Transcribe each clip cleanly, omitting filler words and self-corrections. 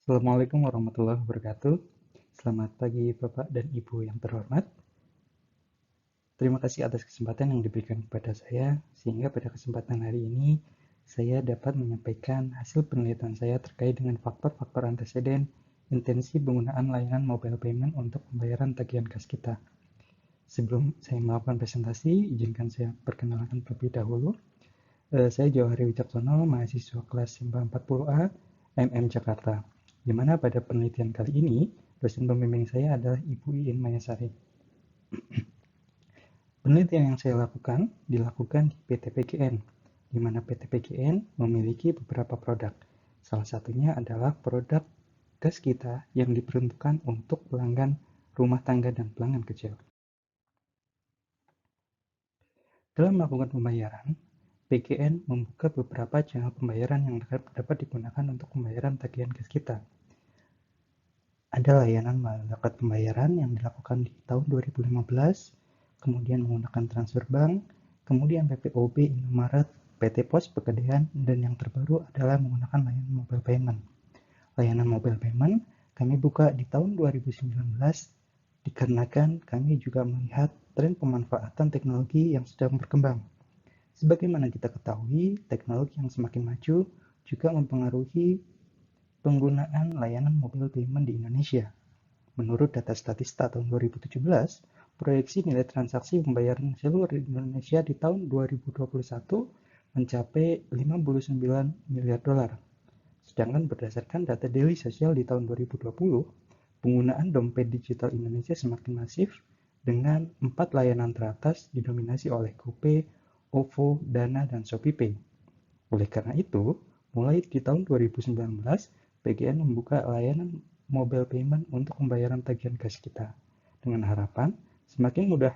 Assalamualaikum warahmatullahi wabarakatuh. Selamat pagi Bapak dan Ibu yang terhormat. Terima kasih atas kesempatan yang diberikan kepada saya, sehingga pada kesempatan hari ini saya dapat menyampaikan hasil penelitian saya terkait dengan faktor-faktor anteseden intensi penggunaan layanan mobile payment untuk pembayaran tagihan kas kita. Sebelum saya melakukan presentasi, izinkan saya perkenalkan terlebih dahulu. Saya Johari Wicaksono, mahasiswa kelas MIPA 40A, MM Jakarta. Di mana pada penelitian kali ini, dosen pembimbing saya adalah Ibu Iin Mayasari. Penelitian yang saya lakukan dilakukan di PT PGN, di mana PT PGN memiliki beberapa produk. Salah satunya adalah produk gas kita yang diperuntukkan untuk pelanggan rumah tangga dan pelanggan kecil. Dalam melakukan pembayaran, PGN membuka beberapa channel pembayaran yang dapat digunakan untuk pembayaran tagihan gas kita. Ada layanan melakukan pembayaran yang dilakukan di tahun 2015, kemudian menggunakan transfer bank, kemudian PPOB Indomaret, PT Pos Pegadaian, dan yang terbaru adalah menggunakan layanan mobile payment. Layanan mobile payment kami buka di tahun 2019 dikarenakan kami juga melihat tren pemanfaatan teknologi yang sedang berkembang. Sebagaimana kita ketahui, teknologi yang semakin maju juga mempengaruhi penggunaan layanan mobile payment di Indonesia. Menurut data Statista tahun 2017, proyeksi nilai transaksi pembayaran seluruh di Indonesia di tahun 2021 mencapai 59 miliar dolar. Sedangkan berdasarkan data Daily Social di tahun 2020, penggunaan dompet digital Indonesia semakin masif dengan 4 layanan teratas didominasi oleh GoPay, OVO, Dana, dan ShopeePay. Oleh karena itu, mulai di tahun 2019, PGN membuka layanan mobile payment untuk pembayaran tagihan gas kita. Dengan harapan, semakin mudah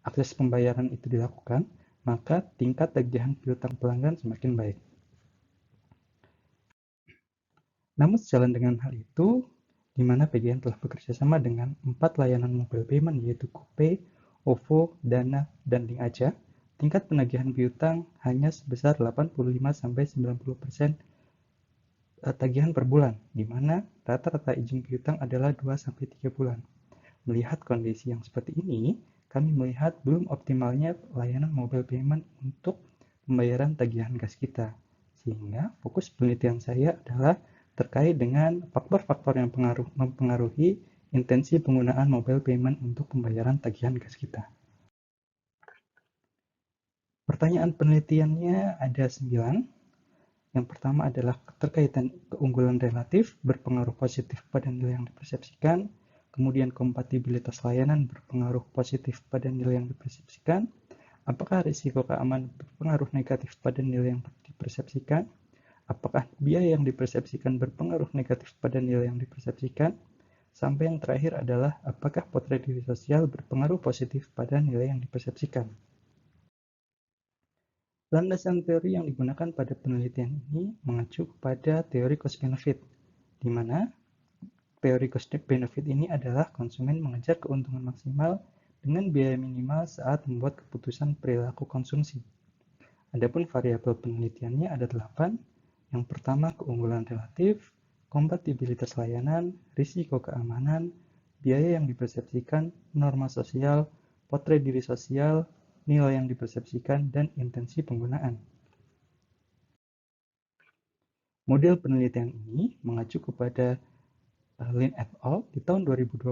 akses pembayaran itu dilakukan, maka tingkat tagihan piutang pelanggan semakin baik. Namun sejalan dengan hal itu, di mana PGN telah bekerja sama dengan 4 layanan mobile payment yaitu GoPay, OVO, Dana, dan Link Aja, tingkat penagihan piutang hanya sebesar 85-90% tagihan per bulan, di mana rata-rata izin piutang adalah 2-3 bulan. Melihat kondisi yang seperti ini, kami melihat belum optimalnya layanan mobile payment untuk pembayaran tagihan gas kita. Sehingga fokus penelitian saya adalah terkait dengan faktor-faktor yang mempengaruhi intensi penggunaan mobile payment untuk pembayaran tagihan gas kita. Pertanyaan penelitiannya ada 9. Yang pertama adalah keterkaitan keunggulan relatif berpengaruh positif pada nilai yang dipersepsikan, kemudian kompatibilitas layanan berpengaruh positif pada nilai yang dipersepsikan, apakah risiko keamanan berpengaruh negatif pada nilai yang dipersepsikan, apakah biaya yang dipersepsikan berpengaruh negatif pada nilai yang dipersepsikan, sampai yang terakhir adalah apakah potret diri sosial berpengaruh positif pada nilai yang dipersepsikan. Landasan teori yang digunakan pada penelitian ini mengacu kepada teori cost-benefit, di mana teori cost-benefit ini adalah konsumen mengejar keuntungan maksimal dengan biaya minimal saat membuat keputusan perilaku konsumsi. Adapun variabel penelitiannya ada 8. Yang pertama, keunggulan relatif, kompatibilitas layanan, risiko keamanan, biaya yang dipersepsikan, norma sosial, potret diri sosial, nilai yang dipersepsikan, dan intensi penggunaan. Model penelitian ini mengacu kepada Lin et al. Di tahun 2020,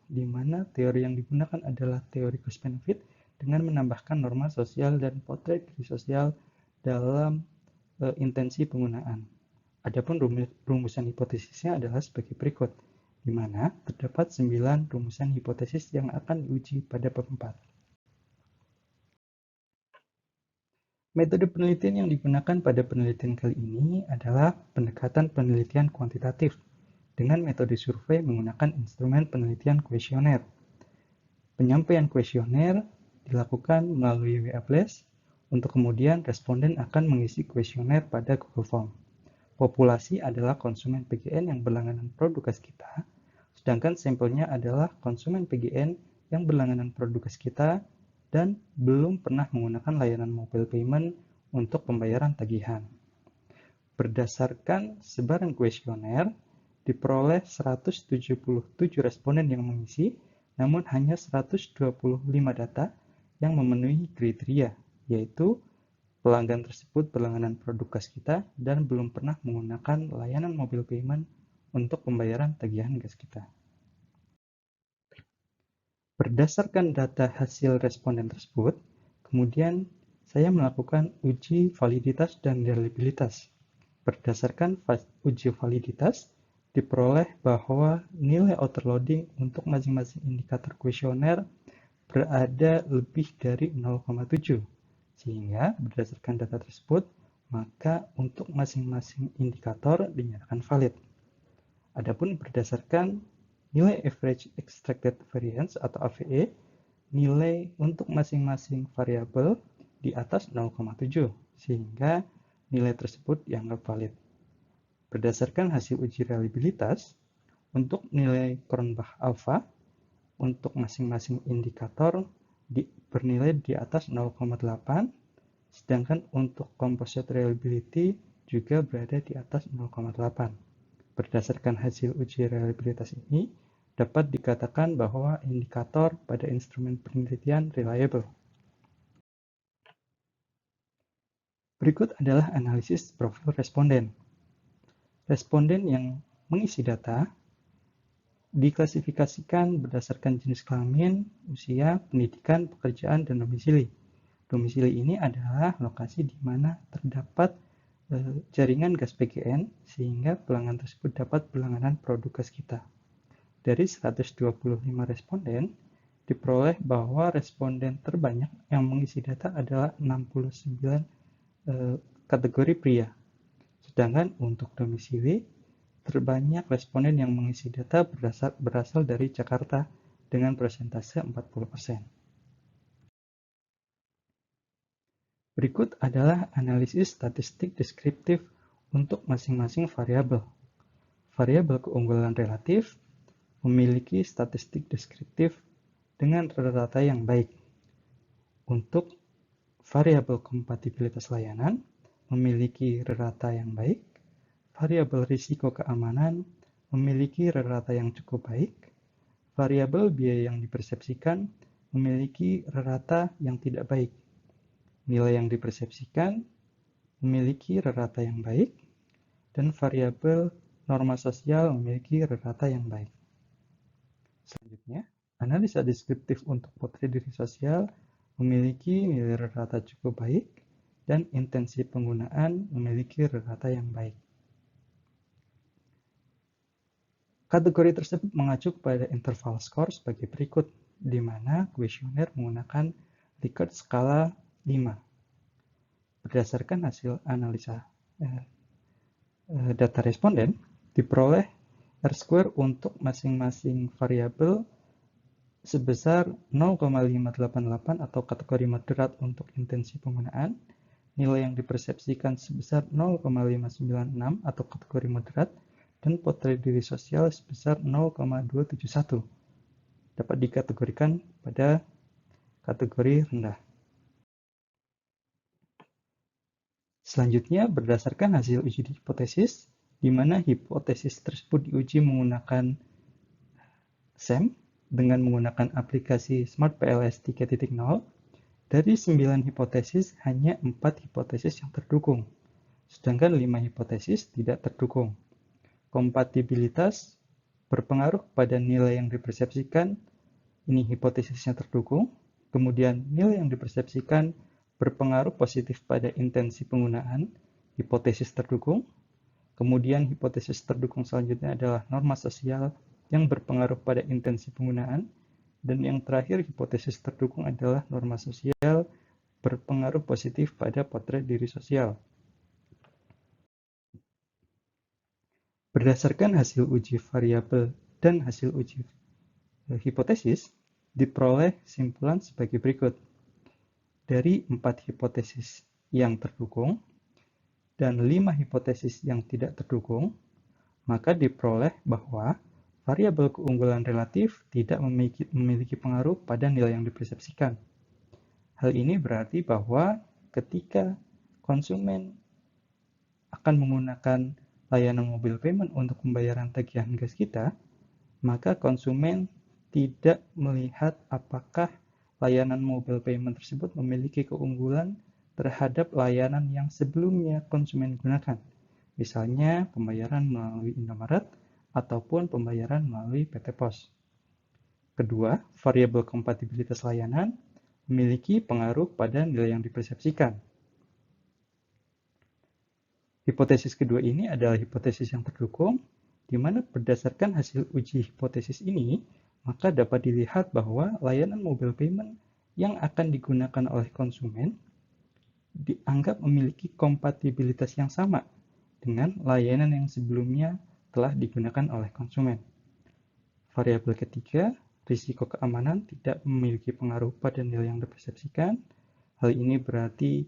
di mana teori yang digunakan adalah teori cost-benefit dengan menambahkan norma sosial dan potret diri sosial dalam intensi penggunaan. Adapun rumusan hipotesisnya adalah sebagai berikut, di mana terdapat 9 rumusan hipotesis yang akan diuji pada bab 4. Metode penelitian yang digunakan pada penelitian kali ini adalah pendekatan penelitian kuantitatif dengan metode survei menggunakan instrumen penelitian kuesioner. Penyampaian kuesioner dilakukan melalui WA Flash, untuk kemudian responden akan mengisi kuesioner pada Google Form. Populasi adalah konsumen PGN yang berlangganan produk gas kita, sedangkan sampelnya adalah konsumen PGN yang berlangganan produk gas kita dan belum pernah menggunakan layanan mobile payment untuk pembayaran tagihan. Berdasarkan sebaran kuesioner, diperoleh 177 responden yang mengisi, namun hanya 125 data yang memenuhi kriteria, yaitu pelanggan tersebut berlangganan produk gas kita dan belum pernah menggunakan layanan mobile payment untuk pembayaran tagihan gas kita. Berdasarkan data hasil responden tersebut, kemudian saya melakukan uji validitas dan reliabilitas. Berdasarkan uji validitas, diperoleh bahwa nilai overloading untuk masing-masing indikator kuesioner berada lebih dari 0,7. Sehingga berdasarkan data tersebut, maka untuk masing-masing indikator dinyatakan valid. Adapun berdasarkan nilai average extracted variance atau AVE, nilai untuk masing-masing variabel di atas 0,7, sehingga nilai tersebut dianggap valid. Berdasarkan hasil uji reliabilitas, untuk nilai Cronbach alpha, untuk masing-masing indikator bernilai di atas 0,8, sedangkan untuk composite reliability juga berada di atas 0,8. Berdasarkan hasil uji reliabilitas ini, dapat dikatakan bahwa indikator pada instrumen penelitian reliable. Berikut adalah analisis profil responden. Responden yang mengisi data diklasifikasikan berdasarkan jenis kelamin, usia, pendidikan, pekerjaan, dan domisili. Domisili ini adalah lokasi di mana terdapat jaringan gas PGN sehingga pelanggan tersebut dapat berlangganan produk gas kita. Dari 125 responden, diperoleh bahwa responden terbanyak yang mengisi data adalah 69 kategori pria. Sedangkan untuk domisili, terbanyak responden yang mengisi data berasal dari Jakarta dengan persentase 40%. Berikut adalah analisis statistik deskriptif untuk masing-masing variabel. Variabel keunggulan relatif memiliki statistik deskriptif dengan rata yang baik. Untuk variabel kompatibilitas layanan memiliki rata yang baik. Variabel risiko keamanan memiliki rata yang cukup baik. Variabel biaya yang dipersepsikan memiliki rata yang tidak baik. Nilai yang dipersepsikan memiliki rata yang baik, dan variabel norma sosial memiliki rata yang baik. Selanjutnya, analisa deskriptif untuk potret diri sosial memiliki nilai rata cukup baik, dan intensi penggunaan memiliki rata yang baik. Kategori tersebut mengacu kepada interval skor sebagai berikut, di mana kuesioner menggunakan Likert skala 5. Berdasarkan hasil analisa data responden, diperoleh R-square untuk masing-masing variabel sebesar 0,588 atau kategori moderat untuk intensi penggunaan, nilai yang dipersepsikan sebesar 0,596 atau kategori moderat, dan potret diri sosial sebesar 0,271. Dapat dikategorikan pada kategori rendah. Selanjutnya, berdasarkan hasil uji hipotesis, di mana hipotesis tersebut diuji menggunakan SEM dengan menggunakan aplikasi Smart PLS 3.0, dari 9 hipotesis hanya 4 hipotesis yang terdukung, sedangkan 5 hipotesis tidak terdukung. Kompatibilitas berpengaruh pada nilai yang dipersepsikan, ini hipotesisnya terdukung, kemudian nilai yang dipersepsikan berpengaruh positif pada intensi penggunaan, hipotesis terdukung. Kemudian hipotesis terdukung selanjutnya adalah norma sosial yang berpengaruh pada intensi penggunaan. Dan yang terakhir hipotesis terdukung adalah norma sosial berpengaruh positif pada potret diri sosial. Berdasarkan hasil uji variabel dan hasil uji hipotesis, diperoleh simpulan sebagai berikut. Dari 4 hipotesis yang terdukung dan 5 hipotesis yang tidak terdukung, maka diperoleh bahwa variabel keunggulan relatif tidak memiliki pengaruh pada nilai yang dipersepsikan. Hal ini berarti bahwa ketika konsumen akan menggunakan layanan mobile payment untuk pembayaran tagihan gas kita, maka konsumen tidak melihat apakah layanan mobile payment tersebut memiliki keunggulan terhadap layanan yang sebelumnya konsumen gunakan. Misalnya pembayaran melalui Indomaret ataupun pembayaran melalui PT Pos. Kedua, variabel kompatibilitas layanan memiliki pengaruh pada nilai yang dipersepsikan. Hipotesis kedua ini adalah hipotesis yang terdukung, di mana berdasarkan hasil uji hipotesis ini, maka dapat dilihat bahwa layanan mobile payment yang akan digunakan oleh konsumen dianggap memiliki kompatibilitas yang sama dengan layanan yang sebelumnya telah digunakan oleh konsumen. Variabel ketiga, risiko keamanan tidak memiliki pengaruh pada nilai yang dipersepsikan. Hal ini berarti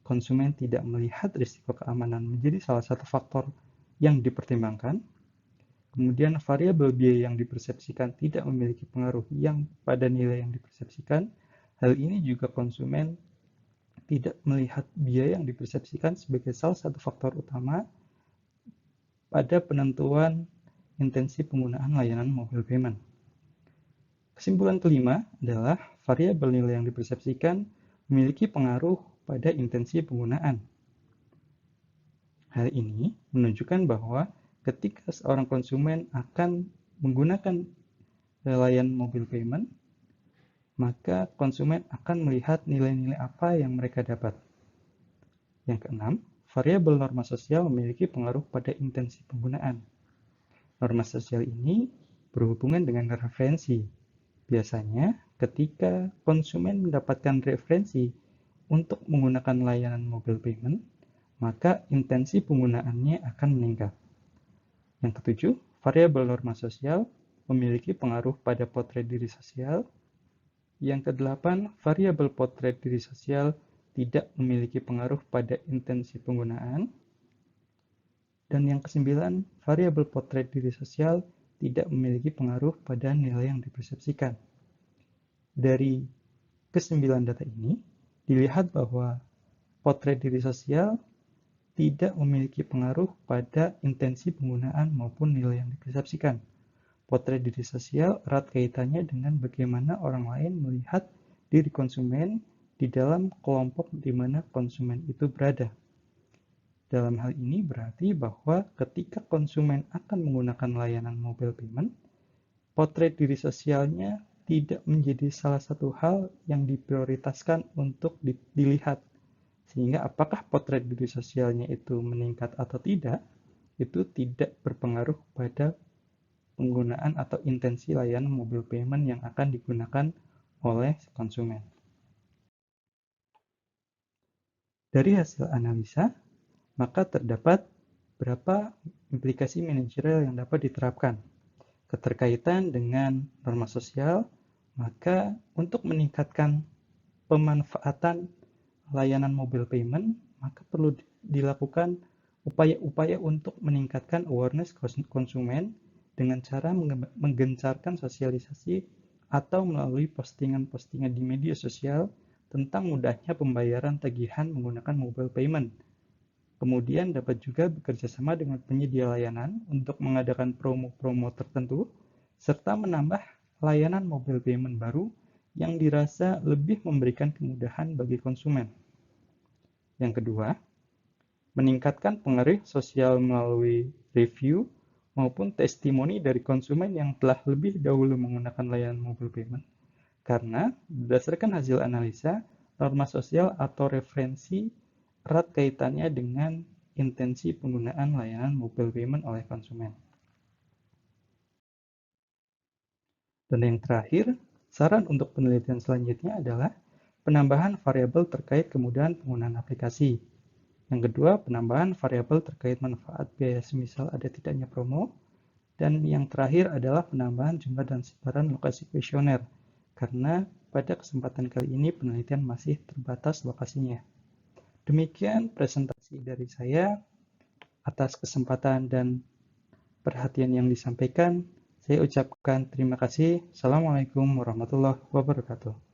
konsumen tidak melihat risiko keamanan menjadi salah satu faktor yang dipertimbangkan. Kemudian variabel biaya yang dipersepsikan tidak memiliki pengaruh yang pada nilai yang dipersepsikan. Hal ini juga konsumen tidak melihat biaya yang dipersepsikan sebagai salah satu faktor utama pada penentuan intensi penggunaan layanan mobile payment. Kesimpulan kelima adalah variabel nilai yang dipersepsikan memiliki pengaruh pada intensi penggunaan. Hal ini menunjukkan bahwa ketika seorang konsumen akan menggunakan layanan mobile payment, maka konsumen akan melihat nilai-nilai apa yang mereka dapat. Yang keenam, variabel norma sosial memiliki pengaruh pada intensi penggunaan. Norma sosial ini berhubungan dengan referensi. Biasanya, ketika konsumen mendapatkan referensi untuk menggunakan layanan mobile payment, maka intensi penggunaannya akan meningkat. Yang ketujuh, variabel norma sosial memiliki pengaruh pada potret diri sosial. Yang kedelapan, variabel potret diri sosial tidak memiliki pengaruh pada intensi penggunaan. Dan yang kesembilan, variabel potret diri sosial tidak memiliki pengaruh pada nilai yang dipersepsikan. Dari kesembilan data ini, dilihat bahwa potret diri sosial tidak memiliki pengaruh pada intensi penggunaan maupun nilai yang dipersepsikan. Potret diri sosial erat kaitannya dengan bagaimana orang lain melihat diri konsumen di dalam kelompok di mana konsumen itu berada. Dalam hal ini berarti bahwa ketika konsumen akan menggunakan layanan mobile payment, potret diri sosialnya tidak menjadi salah satu hal yang diprioritaskan untuk dilihat. Sehingga apakah potret diri sosialnya itu meningkat atau tidak, itu tidak berpengaruh pada penggunaan atau intensi layanan mobile payment yang akan digunakan oleh konsumen. Dari hasil analisa, maka terdapat beberapa implikasi manajerial yang dapat diterapkan. Keterkaitan dengan norma sosial, maka untuk meningkatkan pemanfaatan layanan mobile payment, maka perlu dilakukan upaya-upaya untuk meningkatkan awareness konsumen dengan cara menggencarkan sosialisasi atau melalui postingan-postingan di media sosial tentang mudahnya pembayaran tagihan menggunakan mobile payment. Kemudian dapat juga bekerja sama dengan penyedia layanan untuk mengadakan promo-promo tertentu, serta menambah layanan mobile payment baru yang dirasa lebih memberikan kemudahan bagi konsumen. Yang kedua, meningkatkan pengaruh sosial melalui review maupun testimoni dari konsumen yang telah lebih dahulu menggunakan layanan mobile payment. Karena berdasarkan hasil analisa, norma sosial atau referensi erat kaitannya dengan intensi penggunaan layanan mobile payment oleh konsumen. Dan yang terakhir, saran untuk penelitian selanjutnya adalah penambahan variabel terkait kemudahan penggunaan aplikasi. Yang kedua, penambahan variabel terkait manfaat biaya semisal ada tidaknya promo. Dan yang terakhir adalah penambahan jumlah dan sebaran lokasi kuesioner, karena pada kesempatan kali ini penelitian masih terbatas lokasinya. Demikian presentasi dari saya. Atas kesempatan dan perhatian yang disampaikan, saya ucapkan terima kasih. Assalamualaikum warahmatullahi wabarakatuh.